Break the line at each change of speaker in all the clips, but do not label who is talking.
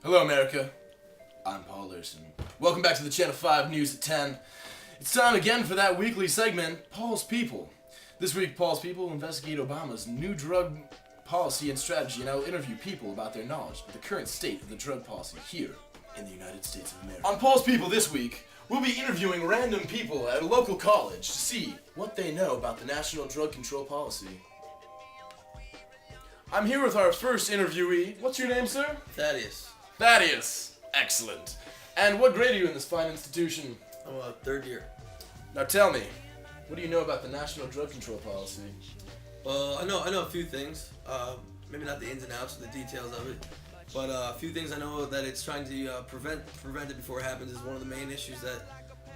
Hello, America. I'm Paul Larson. Welcome back to the Channel 5 News at 10. It's time again for that weekly segment, Paul's People. This week, Paul's People will investigate Obama's new drug policy and strategy, and I will interview people about their knowledge of the current state of the drug policy here in the United States of America. On Paul's People this week, we'll be interviewing random people at a local college to see what they know about the national drug control policy. I'm here with our first interviewee. What's your name, sir?
Thaddeus.
Thaddeus. Excellent. And what grade are you in this fine institution?
I'm third year.
Now tell me, what do you know about the national drug control policy?
Well, I know a few things. Maybe not the ins and outs or the details of it, but a few things I know that it's trying to prevent it before it happens is one of the main issues that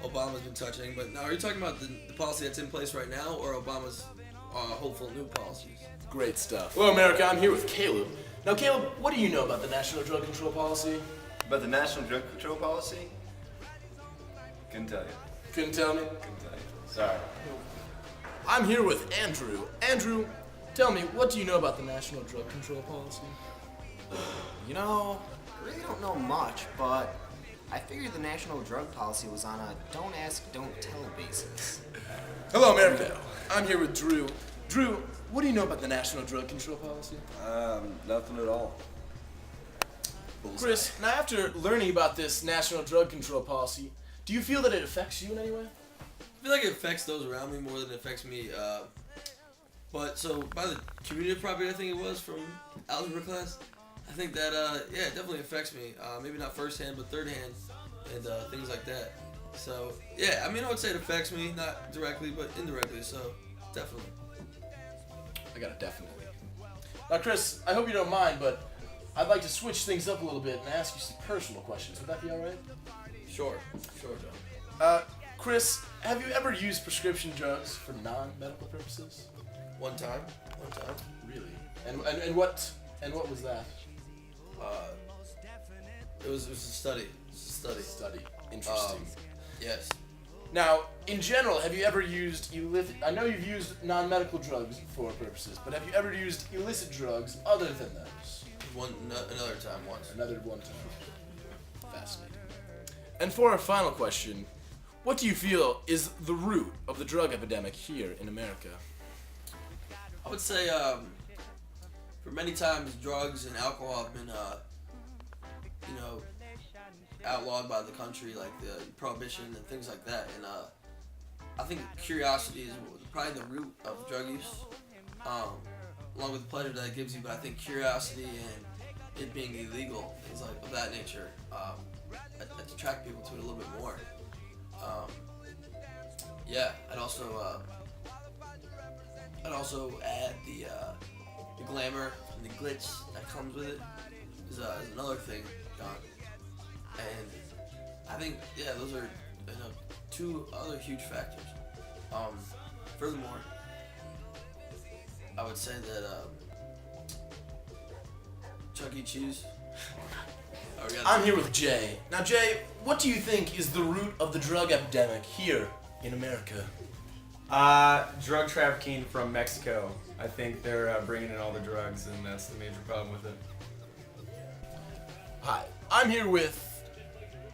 Obama's been touching. But now, are you talking about the policy that's in place right now, or Obama's hopeful new policies?
Great stuff. Hello, America. I'm here with Caleb. Now, Caleb, what do you know about the national drug control policy?
About the national drug control policy? Couldn't tell you.
Couldn't tell me?
Couldn't tell you. Sorry.
I'm here with Andrew. Andrew, tell me, what do you know about the national drug control policy?
You know, I really don't know much, but I figured the national drug policy was on a don't ask, don't tell basis.
Hello, America. I'm here with Drew. Drew, what do you know about the national drug control policy?
Nothing at all.
Chris, now after learning about this national drug control policy, do you feel that it affects you in any way?
I feel like it affects those around me more than it affects me. But so by the community of property, I think it was from algebra class. I think that yeah, it definitely affects me. Maybe not first hand, but third hand, and things like that. So yeah, I mean, I would say it affects me, not directly, but indirectly. So definitely.
I got it, definitely. Now, Chris, I hope you don't mind, but I'd like to switch things up a little bit and ask you some personal questions. Would that be all right?
Sure, John.
Chris, have you ever used prescription drugs for non-medical purposes?
One time.
Really? And what was that?
It was a study.
Study. Interesting.
Yes.
Now, in general, have you ever used illicit? I know you've used non-medical drugs for purposes, but have you ever used illicit drugs other than those?
Another time once.
Another one time. Fascinating. And for our final question, what do you feel is the root of the drug epidemic here in America?
I would say, for many times, drugs and alcohol have been, outlawed by the country, like the prohibition and things like that. And I think curiosity is probably the root of drug use, along with the pleasure that it gives you. But I think curiosity and it being illegal, things like of that nature, attract people to it a little bit more. Yeah, I'd also add the glamour and the glitz that comes with it is another thing, John. And I think, yeah, those are two other huge factors. Furthermore, I would say that Chuck E. Cheese.
I'm here with Jay. Now, Jay, what do you think is the root of the drug epidemic here in America?
Drug trafficking from Mexico. I think they're bringing in all the drugs, and that's the major problem with it.
Hi, I'm here with...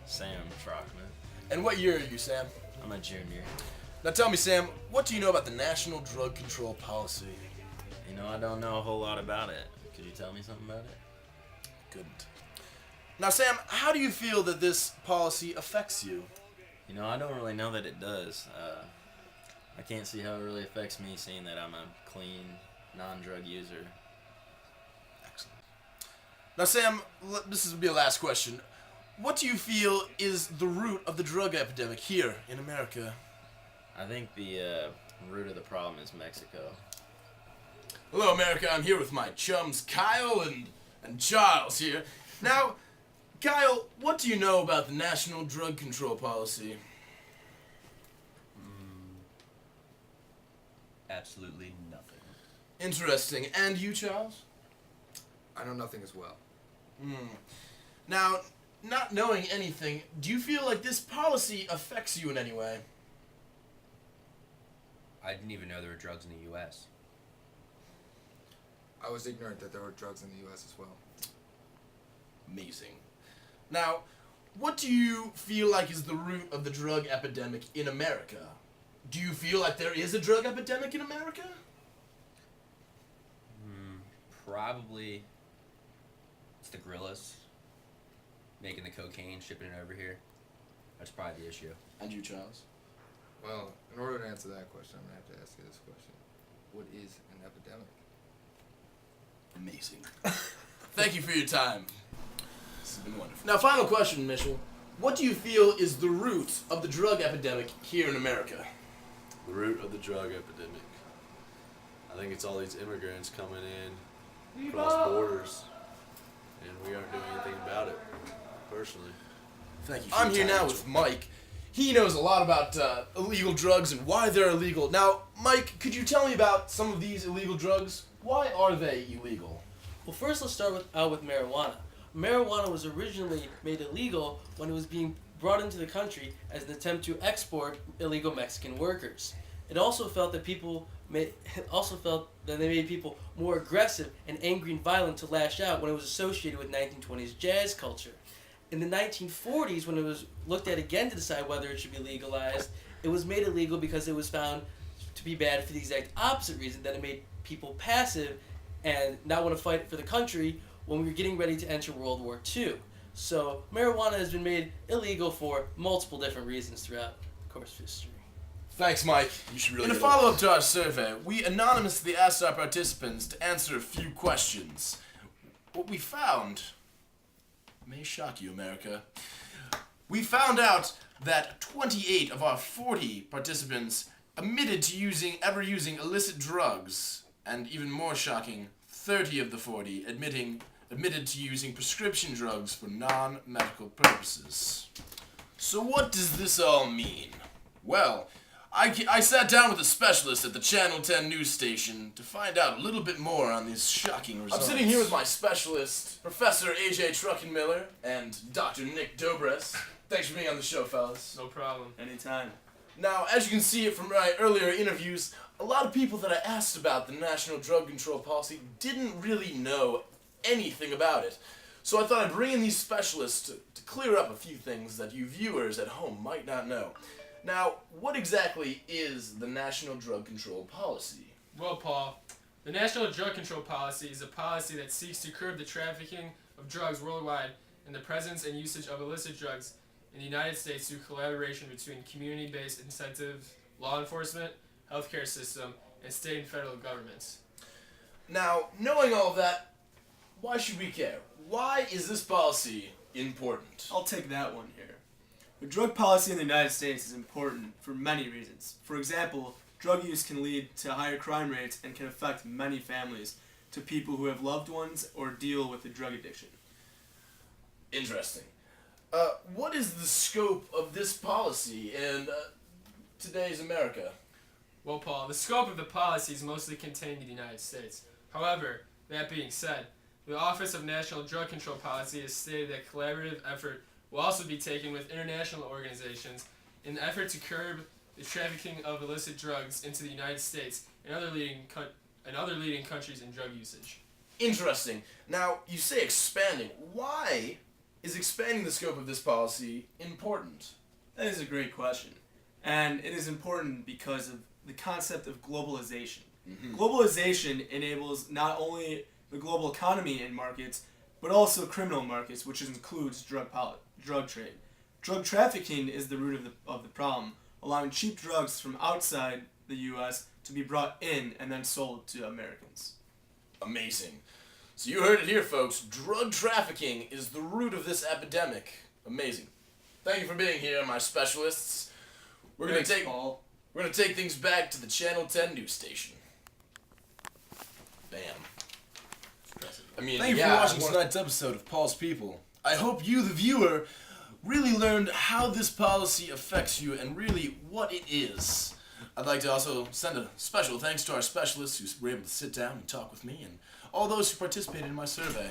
Sam Schrockman.
And what year are you, Sam?
I'm a junior.
Now tell me, Sam, what do you know about the national drug control policy?
You know, I don't know a whole lot about it. Could you tell me something about it?
Couldn't. Now, Sam, how do you feel that this policy affects you?
You know, I don't really know that it does. I can't see how it really affects me, seeing that I'm a clean, non-drug user.
Excellent. Now, Sam, this will be a last question. What do you feel is the root of the drug epidemic here in America?
I think the root of the problem is Mexico.
Hello, America. I'm here with my chums Kyle and Charles here. Now, Kyle, what do you know about the national drug control policy?
Absolutely nothing.
Interesting. And you, Charles?
I know nothing as well.
Now, not knowing anything, do you feel like this policy affects you in any way?
I didn't even know there were drugs in the U.S.
I was ignorant that there were drugs in the U.S. as well.
Amazing. Now, what do you feel like is the root of the drug epidemic in America? Do you feel like there is a drug epidemic in America?
Probably it's the gorillas making the cocaine, shipping it over here. That's probably the issue.
And you, Charles?
Well, in order to answer that question, I'm going to have to ask you this question. What is an epidemic?
Amazing. Thank you for your time. This has been wonderful. Now, final question, Mitchell. What do you feel is the root of the drug epidemic here in America?
The root of the drug epidemic. I think it's all these immigrants coming in across borders, and we aren't doing anything about it, personally.
Thank you. I'm here now with Mike. He knows a lot about illegal drugs and why they're illegal. Now, Mike, could you tell me about some of these illegal drugs? Why are they illegal?
Well, first let's start out with marijuana. Marijuana was originally made illegal when it was being brought into the country as an attempt to export illegal Mexican workers. It also felt that they made people more aggressive and angry and violent to lash out when it was associated with 1920s jazz culture. In the 1940s, when it was looked at again to decide whether it should be legalized, it was made illegal because it was found to be bad for the exact opposite reason, that it made people passive and not want to fight for the country when we were getting ready to enter World War II. So marijuana has been made illegal for multiple different reasons throughout the course of history.
Thanks, Mike.
You should really
In a
get
follow-up to our survey, we anonymously asked our participants to answer a few questions. What we found may shock you, America. We found out that 28 of our 40 participants admitted to ever using illicit drugs, and even more shocking, 30 of the 40 admitted to using prescription drugs for non-medical purposes. So what does this all mean? Well, I sat down with a specialist at the Channel 10 news station to find out a little bit more on these shocking results. I'm sitting here with my specialist, Professor A.J. Truckenmiller and Dr. Nick Dobres. Thanks for being on the show, fellas.
No problem.
Anytime.
Now, as you can see from my earlier interviews, a lot of people that I asked about the National Drug Control Policy didn't really know anything about it. So I thought I'd bring in these specialists to clear up a few things that you viewers at home might not know. Now, what exactly is the National Drug Control Policy?
Well, Paul, the National Drug Control Policy is a policy that seeks to curb the trafficking of drugs worldwide and the presence and usage of illicit drugs in the United States through collaboration between community-based incentives, law enforcement, healthcare system, and state and federal governments.
Now, knowing all of that, why should we care? Why is this policy important?
I'll take that one here. The drug policy in the United States is important for many reasons. For example, drug use can lead to higher crime rates and can affect many families, to people who have loved ones or deal with a drug addiction.
Interesting. What is the scope of this policy in today's America?
Well, Paul, the scope of the policy is mostly contained in the United States. However, that being said, the Office of National Drug Control Policy has stated that collaborative effort will also be taken with international organizations in an effort to curb the trafficking of illicit drugs into the United States and other leading countries in drug usage.
Interesting. Now, you say expanding. Why is expanding the scope of this policy important?
That is a great question. And it is important because of the concept of globalization.
Mm-hmm.
Globalization enables not only the global economy and markets, but also criminal markets, which includes drug trade. Drug trafficking is the root of the problem, allowing cheap drugs from outside the U.S. to be brought in and then sold to Americans.
Amazing. So you heard it here, folks. Drug trafficking is the root of this epidemic. Amazing. Thank you for being here, my specialists. We're gonna take things back to the Channel 10 news station. Bam. Thank you for watching tonight's episode of Paul's People. I hope you, the viewer, really learned how this policy affects you and really what it is. I'd like to also send a special thanks to our specialists who were able to sit down and talk with me and all those who participated in my survey.